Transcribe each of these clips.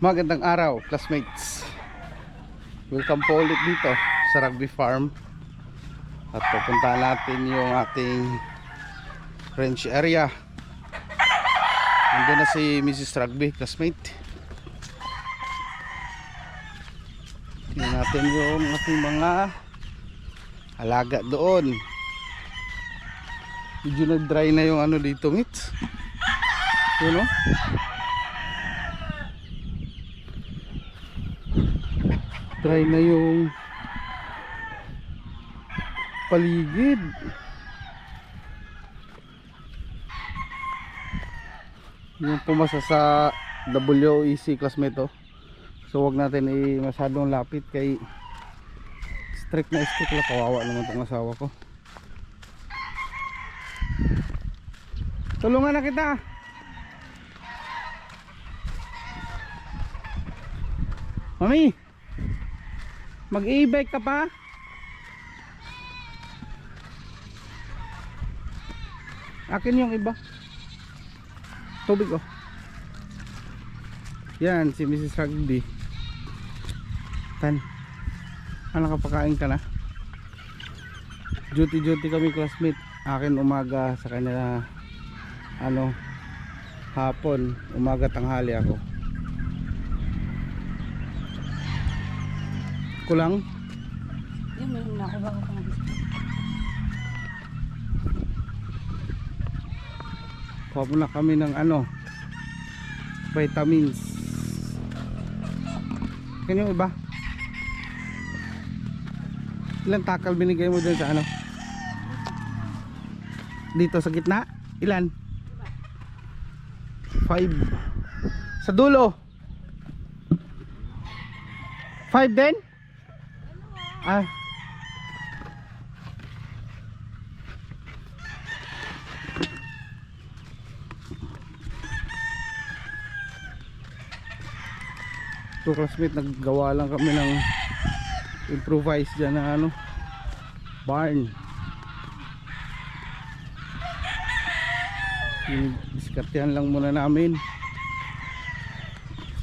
Magandang araw, classmates. Welcome po ulit dito sa Rugby Farm. At pupunta natin yung ating range area. Nandun na si Mrs. Rugby, classmate. Tingnan natin yung ating mga alaga doon. Medyo nag-dry na yung ano dito, mates. Yun, no? Dry na yung paligid. Yung pumasa sa WEC, classmate, oh. So wag natin masyadong lapit kay strict na strict lang. Kawawa naman itong asawa ko. Tulungan na kita. Mami, mag-e-bike ka pa? Akin yung iba. Tubig, oh. Yan si Mrs. Rugby. Tan, ano, kapakain ka na? Duty kami, classmate. Akin umaga, sa kanya ano, hapon. Umaga, tanghali ako. Kulang? Yun, meron na ako bago ka nag-isip. Kuha muna kami ng ano, vitamins. Kanya yung iba? Ilan takal binigay mo dun sa ano? Dito sa gitna? Ilan? 5. Sa dulo? 5 din? Ah. So classmate, naggawa lang kami ng improvise dyan na ano, barn. Diskartehan lang muna namin.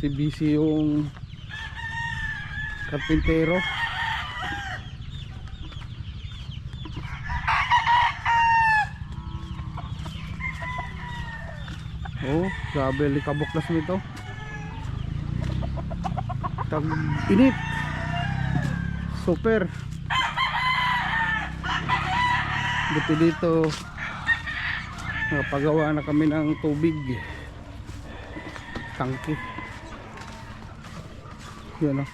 Si busy yung karpintero. Oh, grabe likabuklas nito. Tag init. Super. Buti dito napagawa na kami ng tubig. Tangke. Yun, oh.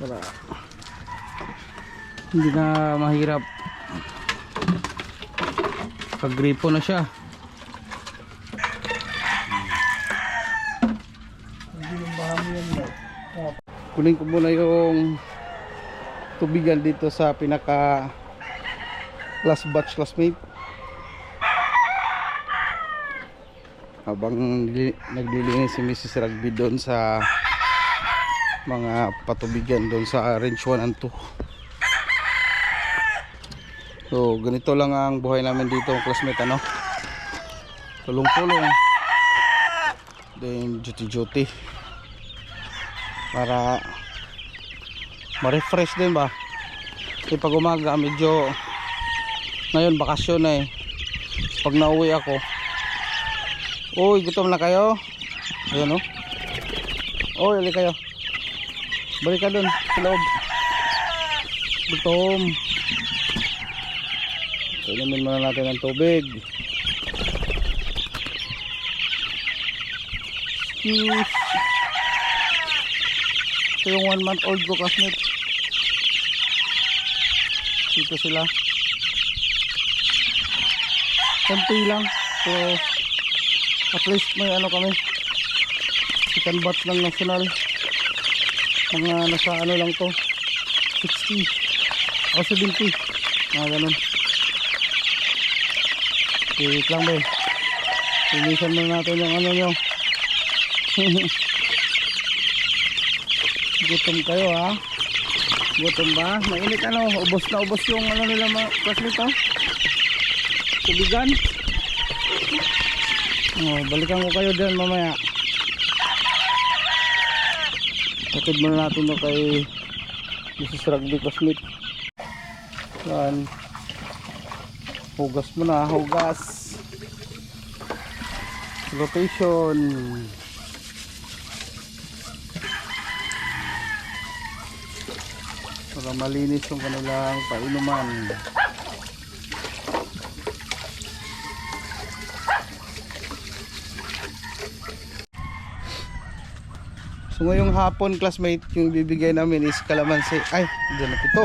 Para hindi na mahirap. Pag-gripo na siya. Kunin ko muna yung tubigan dito sa pinaka last batch, classmate. Habang naglilinis si Mrs. Rugby doon sa mga patubigan doon sa range 1 and 2. So ganito lang ang buhay namin dito, classmate, ano? Tulong-tulong. Then duty para ma-refresh din ba. Kasi pag umaga medyo, ngayon bakasyon na pag nauwi ako, uy, gutom na kayo? Ayan, oh. Uy, ali kayo, balik ka dun sa loob, gutom. So inumin muna natin ng tubig. Excuse. Ito yung 1 month old ko, classmate. Dito sila. Konti lang. So at least may ano kami, second batch ng national. Mga nasa ano lang to, 60 o 70, mga ganun. Wait lang, be. Pinisan muna natin yung ano nyo. Gutom kayo, ha? Gutom ba? Mainit, ano? Ubos na ubos yung ano nila, mga classmate, oh. Tubigan. Oh, balikan ko kayo dyan mamaya. Takid muna natin no kay Mrs. Rugby Cosmate. Yan. Hugas muna, hugas. Rotation. Para malinis yung kanilang painuman. So ngayong hapon, classmate, yung bibigay namin is kalamansi. Ay, dyan na ito.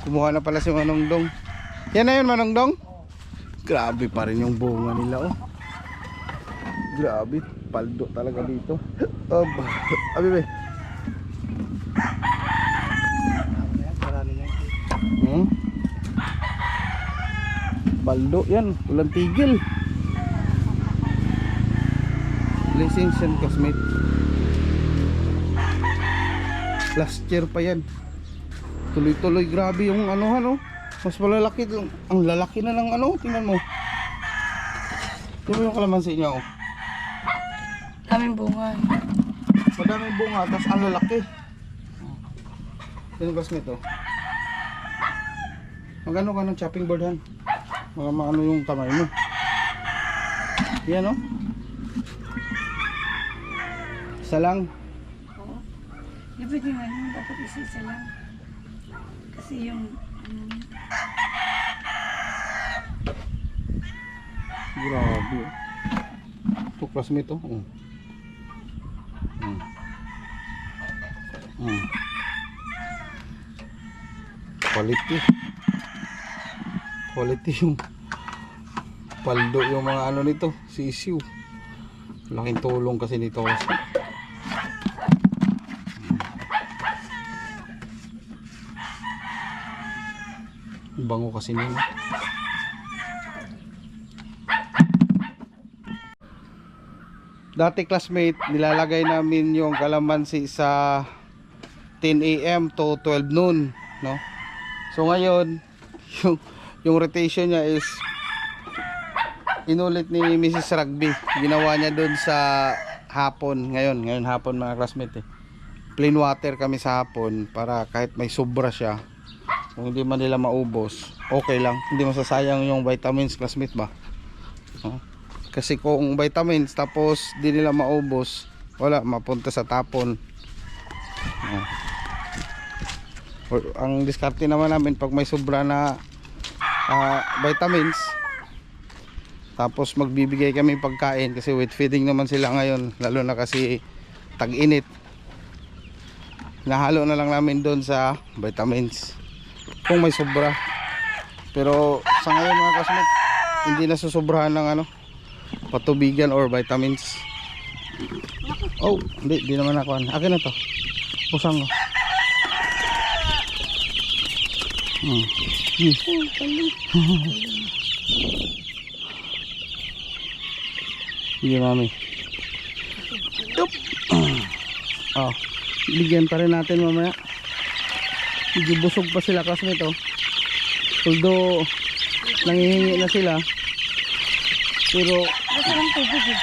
Kumuha na pala si Manong Dong. Yan na yun, Manong Dong? Grabe pa rin yung bunga nila, oh. Grabe, paldo talaga dito. Abi, baldo yan, walang tigil. Blessings yan, classmate. Last year pa yan. Tuloy-tuloy, grabe yung ano. Mas malalaki, ang lalaki na ng ano. Tingnan mo. Tingnan mo yung kalamansi niya, oh. Kaming bunga. Madaming bunga, tapos ang lalaki. Yung classmate, oh. Magano ka ng chopping board, han? Maano yung kamay mo. Yan, oh. Isa lang. Oo. Di pwede nga yun, dapat isa-isa lang. Kasi yung grabe. Ito classmate, oh. Quality. Quality yung paldo yung mga ano nito, sisiw. Laking tulong kasi nito kasi. Bango kasi nila. Dati classmate, nilalagay namin yung kalamansi sa 10 AM to 12 noon, no? So ngayon, yung rotation niya is inulit ni Mrs. Rugby. Ginawa niya doon sa hapon. Ngayon hapon mga classmate, eh. Plain water kami sa hapon para kahit may sobra siya, kung hindi man nila maubos, okay lang. Hindi masasayang yung vitamins, classmate ba? Kasi kung vitamins tapos di nila maubos, wala, mapunta sa tapon. Ang diskarte naman namin pag may sobra na vitamins, tapos magbibigay kami pagkain kasi wet feeding naman sila ngayon, lalo na kasi tag-init. Nahalo na lang namin doon sa vitamins kung may sobra. Pero sa ngayon mga kasmit, hindi na susobrahan ng ano, patubigan or vitamins. Oh, hindi naman ako. Akin na to. Pusang ko. Sige mami. Oh, bigyan pa rin natin mamaya. Medyo busog pa sila classmate, oh. Although nangihingi na sila, pero basta lang tubig, eh.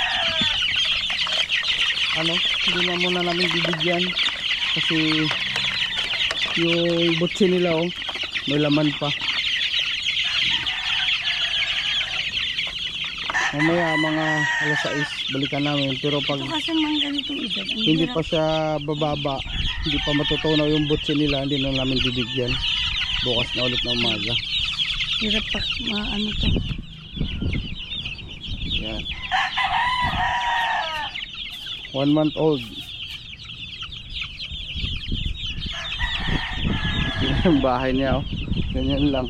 ano, hindi na muna namin bibigyan kasi yung butsi nila, oh, may laman pa. Mamaya mga alas 6 balikan namin, pero pag Ito kasi mga ganitong edad, ang hindi hirap. pa siya bababa, hindi pa matutunaw yung butsi nila, hindi na namin bibigyan. Bukas na ulit na umaga. Hirap pa maano to. Yan. 1 month old. Yan yung bahay niya, oh. Ganyan lang.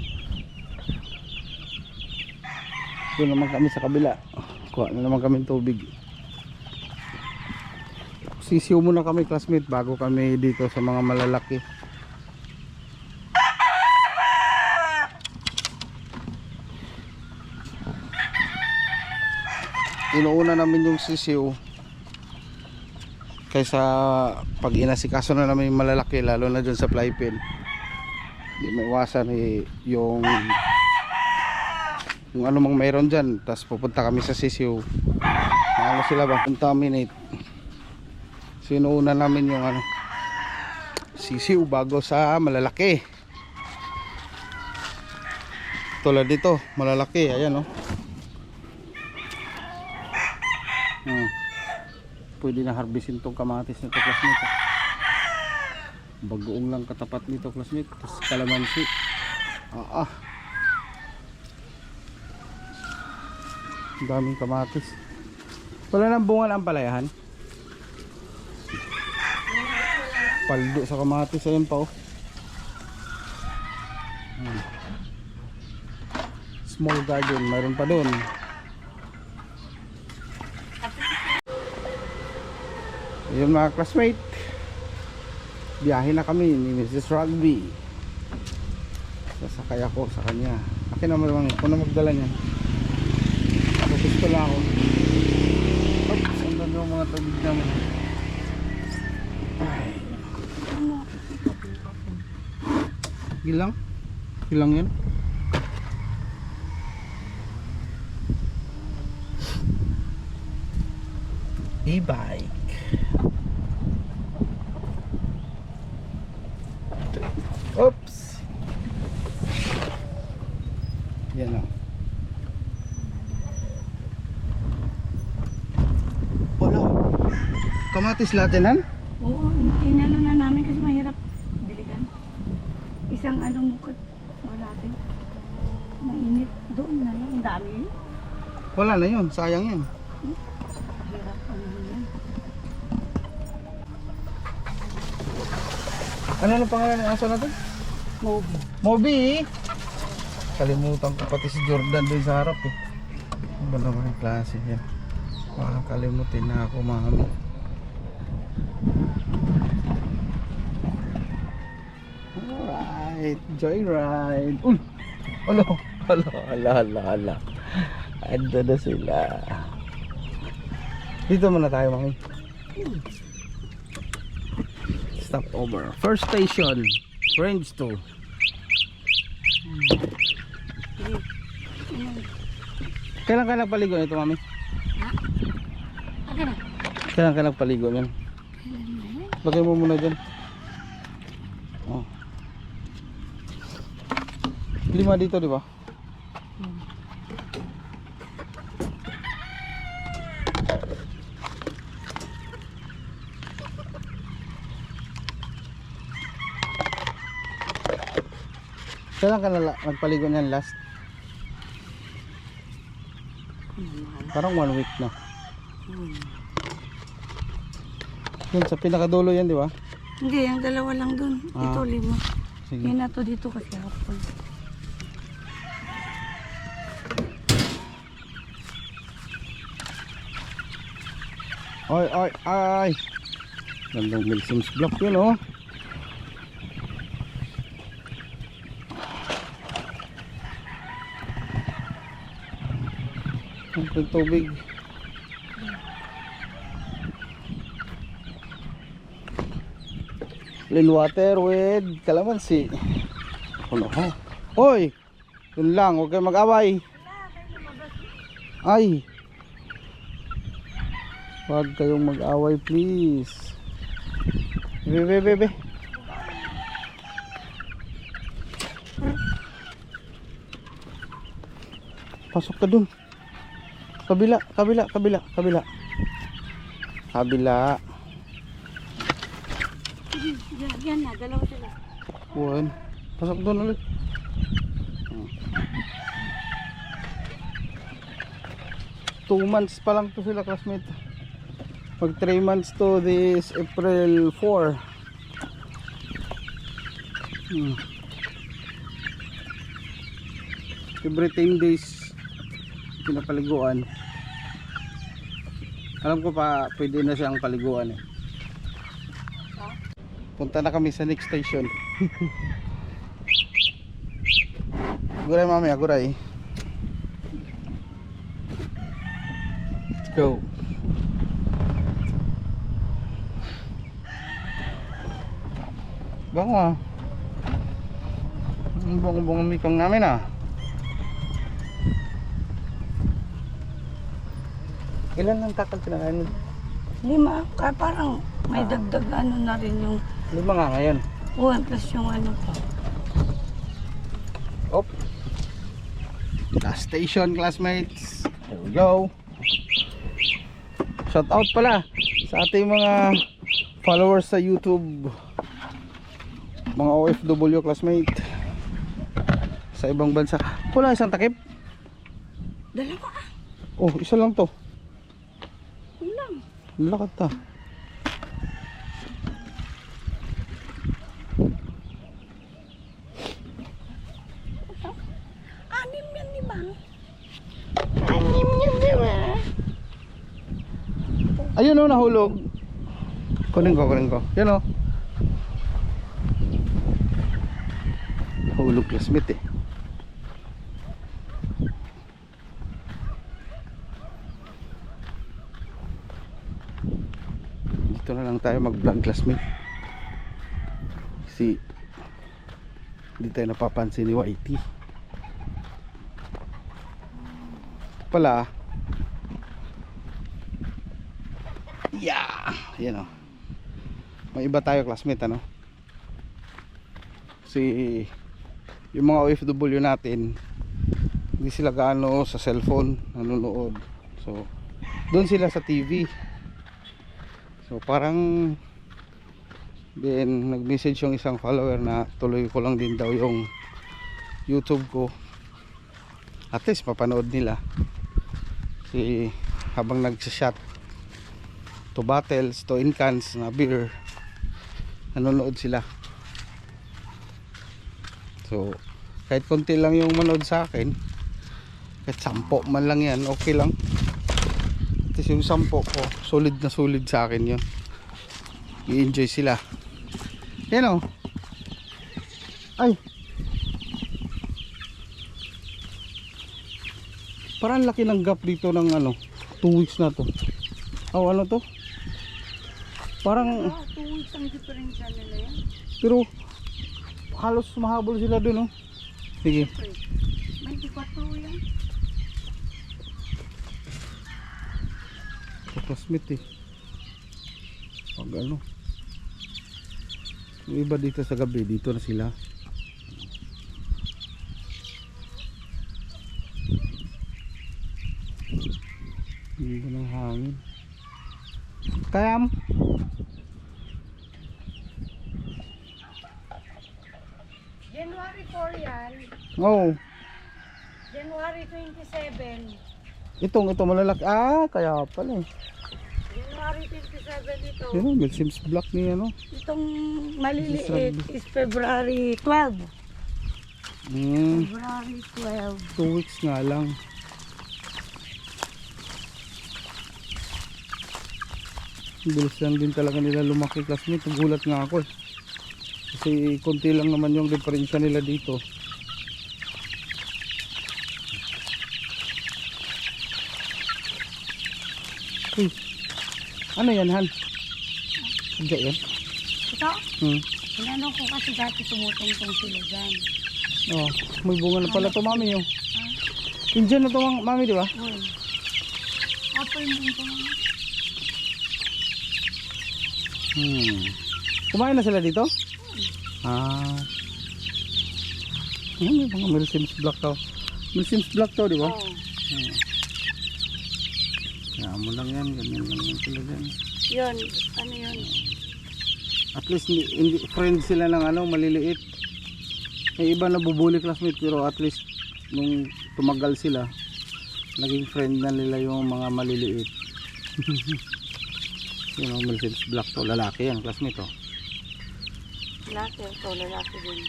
Doon naman kami sa kabila. Kuha na naman kami tubig. Sisiw muna kami classmate bago kami dito sa mga malalaki. Inuuna namin yung sisiw kaysa pag inasikaso na namin yung malalaki, lalo na dun sa fly pen. Hindi maiwasan, eh, yung ano mang mayroon dyan, tapos pupunta kami sa sisiw, ano sila ba, contaminate. Sinuuna namin yung ano, sisiw bago sa malalaki. Tulad dito, malalaki, ayan oh. Pwede na harvestin tong kamatis nito, classmate. Bagoong lang katapat nito, classmate. Tapos kalamansi. Ang daming kamatis. Wala nang bunga ang palayahan. Paldo sa kamatis, ayun pa oh. Small garden, mayroon pa doon. Ayun mga classmate, biyahe na kami ni Mrs. Rugby. Sasakay ako sa kanya. Akin naman ako na magdala niya. Ako gusto lang ako. Oops, ang ganda ng mga tubig naman. Gilang? Gilang yan? E-bike. Oops. Yan o. Wala. Kamatis latinan? Oo, inalo na namin kasi mahirap biligan. Isang anong mukot. Wala din. Mainit. Doon na lang. Ang dami yun. Wala na yun. Sayang yan. Hirap ano yan. Ano ang pangalan ng aso natin? Mobi. Moby. Kalimutan ko pati si Jordan doon sa harap eh. Ano ba naman yung klase yan? Makakalimutin na ako, mami. Alright, joyride. Uy! Ala. Ando na sila. Dito muna tayo, mami. Stop over. First station, range 2. Kailan ka nagpaligo nito, mami? Ha? Aga na. Kailan ka nagpaligo yan? Lagay mo muna dyan. Oh. 5 dito, di ba? Kailan ka nagpaligo niyan last? Parang 1 week na. Yun sa pinakadulo yan, di ba? Hindi, ang dalawa lang dun. Ito, 5. Sige. Yan na to dito kasi hapon. Ay. Gandang Milsim's block yun, oh. Ang tubig. Clean water with calamansi. Ano ho? Hoy! Yun lang, huwag kayong mag-away. Ay! Huwag kayong mag-away, please. Bebe. Pasok ka dun. Kabila. Yan na, dalawa sila. Buwan. Pasok doon ulit. Two months pa lang to sila, classmate. Pag 3 months to this April 4. Every 10 days pinapaliguan. Alam ko pa pwede na siyang paliguan eh. Punta na kami sa next station. Aguray mami, aguray. Let's go. Bango ah. Ang bong-bong mikong namin ah. Ilan ang takal pinakain mo? 5. Kaya parang may dagdag ano na rin yung 5 nga ngayon. 1 plus yung ano pa. Op. Last station, classmates. Here we go. Shout out pala sa ating mga followers sa YouTube. Mga OFW classmate sa ibang bansa. Wala isang takip? 2. Oh, isa lang to. Lang. Lakad ta. Anim yan ni Bang. Anim yan di ba? Ayun o, nahulog. Kunin ko. Yan o. Nahulog classmate eh. Dito na lang tayo mag-vlog classmate. Kasi hindi tayo napapansin ni YT. Ito pala. Yeah, yan o. May iba tayo classmate ano. Kasi yung mga OFW natin hindi sila gaano sa cellphone nanonood. So doon sila sa TV. So parang then nag-message yung isang follower na tuloy ko lang din daw yung YouTube ko. At least mapanood nila. Kasi habang nagsa-shot to bottles, to in cans na beer, nanonood sila. So kahit konti lang yung manood sa akin, kahit 10 man lang yan, okay lang. Kasi yung 10 ko, solid na solid sa akin yun. I-enjoy sila. Yan o. Ay, parang laki ng gap dito ng ano 2 weeks na to. Oh, ano to? Parang 2 weeks ang diferensya nila yan. pero halos mahabol sila dun, oh. Sige. 24 yan. Classmate eh. Pag ano. Yung iba dito sa gabi, dito na sila. Hindi ba ng hangin? Kayam? January 4 yan. Oo. January 27. Ito malalaki. Ah, kaya pala eh. January 27 ito. Yun o, Milk Sims Black ni ano. Itong maliliit is February 12. February 12. 2 weeks nga lang. Bilis lang din talaga nila lumaki classmate. Gulat nga ako eh. Kasi konti lang naman yung diferensya nila dito. Uy, ano yan Han? Sadya yan? Ito? Hmm. Inano ko kasi dati tumutungtong sila dyan. Oh, may bunga na pala to mami oh. Indian na to mami di ba? Uy. Apple mo ito. Kumain na sila dito? Ah. May mga Milk Sims Black to. Milk Sims Black to di ba? Oo. Kaya mo lang yan, ganyan lang yan sila dyan. Yun, ano yun? At least hindi friend sila ng ano, maliliit. May iba na bubuli classmate pero at least nung tumagal sila, naging friend na nila yung mga maliliit. Yun know, Milk Sims Black to, lalaki yan classmate oh. Lalaki, ito lalaki din.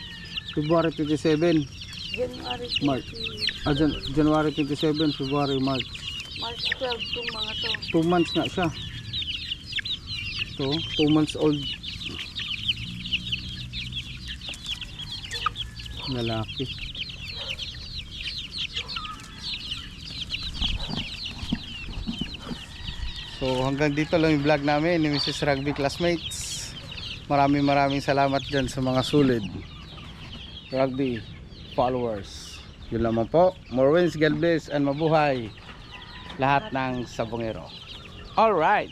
February 27, January 20. March. January 27, February, March. March 12 itong mga to. 2 months nga siya. Ito, 2 months old. Lalaki. So hanggang dito lang yung vlog namin ni Mrs. Rugby Classmates. Maraming salamat dyan sa mga solid rugby followers. Yun lamang po. More wins, God bless, and mabuhay lahat ng sabongero. Alright.